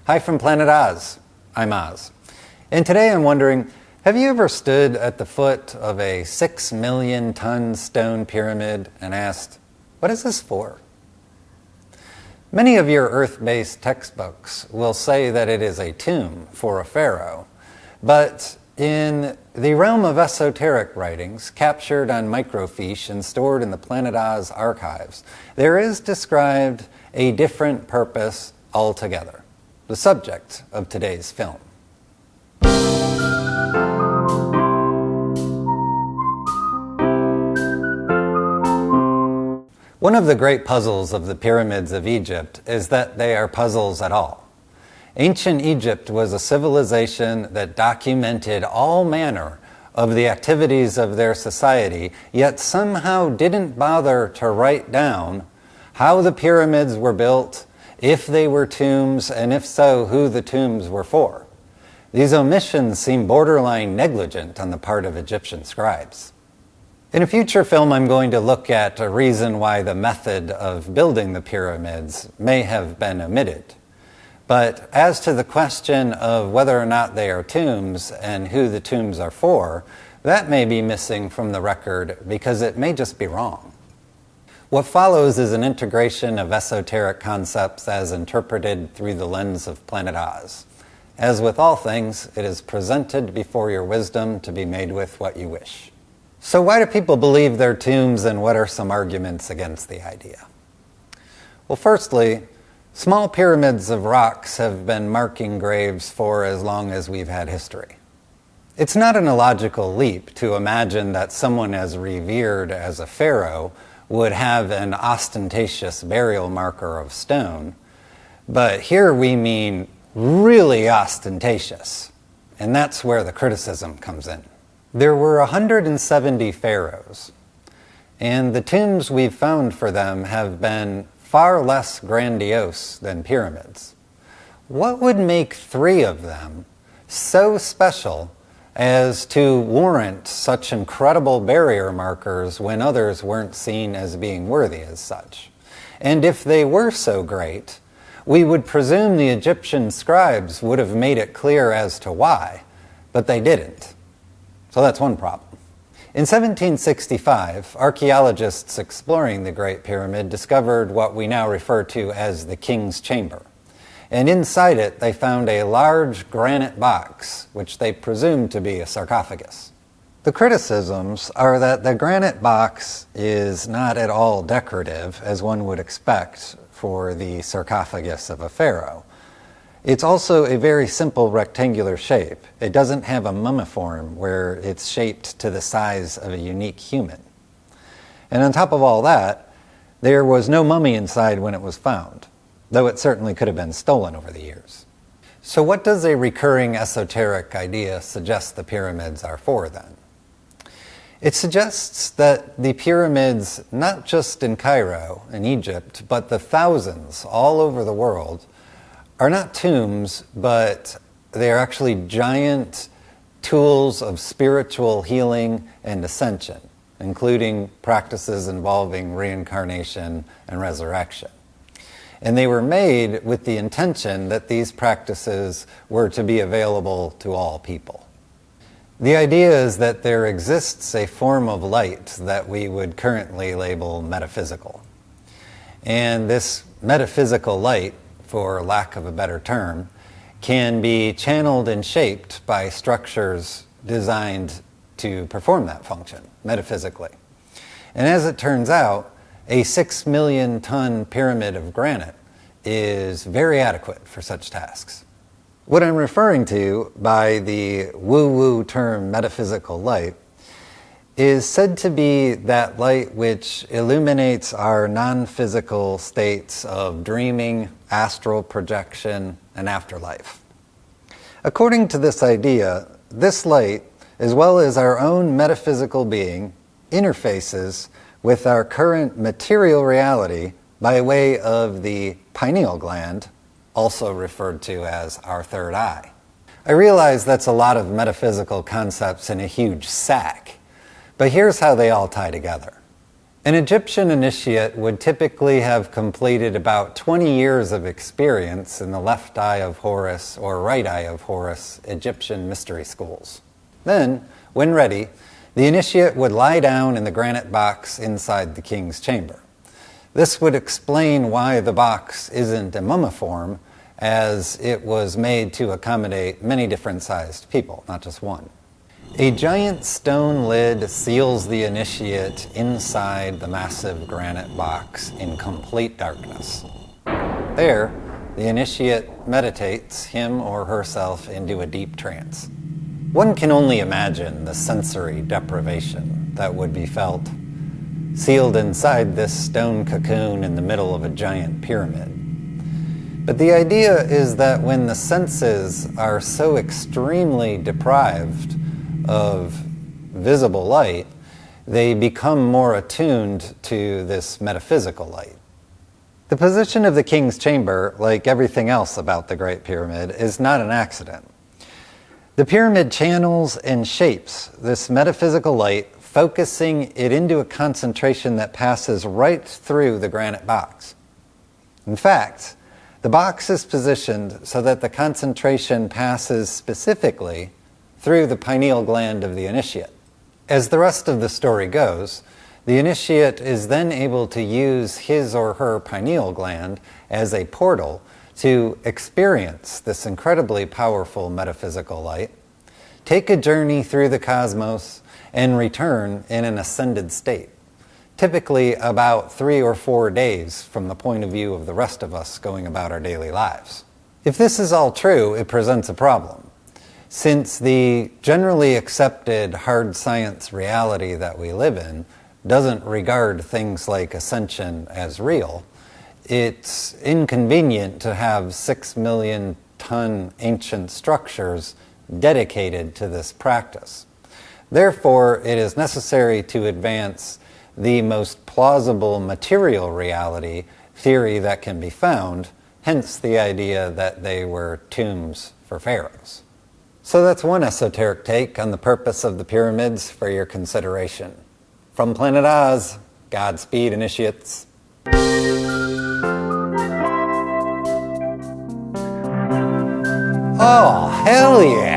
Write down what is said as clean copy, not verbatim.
Hi from Planet Oz. I'm Oz. And today I'm wondering, have you ever stood at the foot of a 6 million ton stone pyramid and asked, what is this for? Many of your Earth-based textbooks will say that it is a tomb for a pharaoh, but in the realm of esoteric writings captured on microfiche and stored in the Planet Oz archives, there is described a different purpose altogether, the subject of today's film. One of the great puzzles of the pyramids of Egypt is that they are puzzles at all. Ancient Egypt was a civilization that documented all manner of the activities of their society, yet somehow didn't bother to write down how the pyramids were built, if they were tombs, and if so, who the tombs were for. These omissions seem borderline negligent on the part of Egyptian scribes. In a future film, I'm going to look at a reason why the method of building the pyramids may have been omitted. But as to the question of whether or not they are tombs and who the tombs are for, that may be missing from the record because it may just be wrong. What follows is an integration of esoteric concepts as interpreted through the lens of Planet Oz. As with all things, it is presented before your wisdom to be made with what you wish. So why do people believe they're tombs, and what are some arguments against the idea? Well, firstly, small pyramids of rocks have been marking graves for as long as we've had history. It's not an illogical leap to imagine that someone as revered as a pharaoh would have an ostentatious burial marker of stone, but here we mean really ostentatious, and that's where the criticism comes in. There were 170 pharaohs, and the tombs we've found for them have been far less grandiose than pyramids. What would make 3 of them so special as to warrant such incredible barrier markers when others weren't seen as being worthy as such? And if they were so great, we would presume the Egyptian scribes would have made it clear as to why, but they didn't. So that's one problem. In 1765, archaeologists exploring the Great Pyramid discovered what we now refer to as the King's Chamber. And inside it, they found a large granite box, which they presumed to be a sarcophagus. The criticisms are that the granite box is not at all decorative, as one would expect for the sarcophagus of a pharaoh. It's also a very simple rectangular shape. It doesn't have a mummiform where it's shaped to the size of a unique human. And on top of all that, there was no mummy inside when it was found, though it certainly could have been stolen over the years. So what does a recurring esoteric idea suggest the pyramids are for then? It suggests that the pyramids, not just in Cairo, in Egypt, but the thousands all over the world, are not tombs, but they are actually giant tools of spiritual healing and ascension, including practices involving reincarnation and resurrection. And they were made with the intention that these practices were to be available to all people. The idea is that there exists a form of light that we would currently label metaphysical. And this metaphysical light, for lack of a better term, can be channeled and shaped by structures designed to perform that function, metaphysically. And as it turns out, a 6 million ton pyramid of granite is very adequate for such tasks. What I'm referring to by the woo-woo term metaphysical light is said to be that light which illuminates our non-physical states of dreaming, astral projection, and afterlife. According to this idea, this light, as well as our own metaphysical being, interfaces with our current material reality by way of the pineal gland, also referred to as our third eye. I realize that's a lot of metaphysical concepts in a huge sack, but here's how they all tie together. An Egyptian initiate would typically have completed about 20 years of experience in the left eye of Horus or right eye of Horus Egyptian mystery schools. Then, when ready, the initiate would lie down in the granite box inside the king's chamber. This would explain why the box isn't a mummiform, as it was made to accommodate many different sized people, not just one. A giant stone lid seals the initiate inside the massive granite box in complete darkness. There, the initiate meditates him or herself into a deep trance. One can only imagine the sensory deprivation that would be felt sealed inside this stone cocoon in the middle of a giant pyramid. But the idea is that when the senses are so extremely deprived of visible light, they become more attuned to this metaphysical light. The position of the king's chamber, like everything else about the Great Pyramid, is not an accident. The pyramid channels and shapes this metaphysical light, focusing it into a concentration that passes right through the granite box. In fact, the box is positioned so that the concentration passes specifically through the pineal gland of the initiate. As the rest of the story goes, the initiate is then able to use his or her pineal gland as a portal to experience this incredibly powerful metaphysical light, take a journey through the cosmos, and return in an ascended state, typically about 3 or 4 days from the point of view of the rest of us going about our daily lives. If this is all true, it presents a problem. Since the generally accepted hard science reality that we live in doesn't regard things like ascension as real, it's inconvenient to have 6 million ton ancient structures dedicated to this practice. Therefore, it is necessary to advance the most plausible material reality theory that can be found, hence the idea that they were tombs for pharaohs. So that's one esoteric take on the purpose of the pyramids for your consideration. From Planet Oz, Godspeed, initiates. Oh, hell yeah!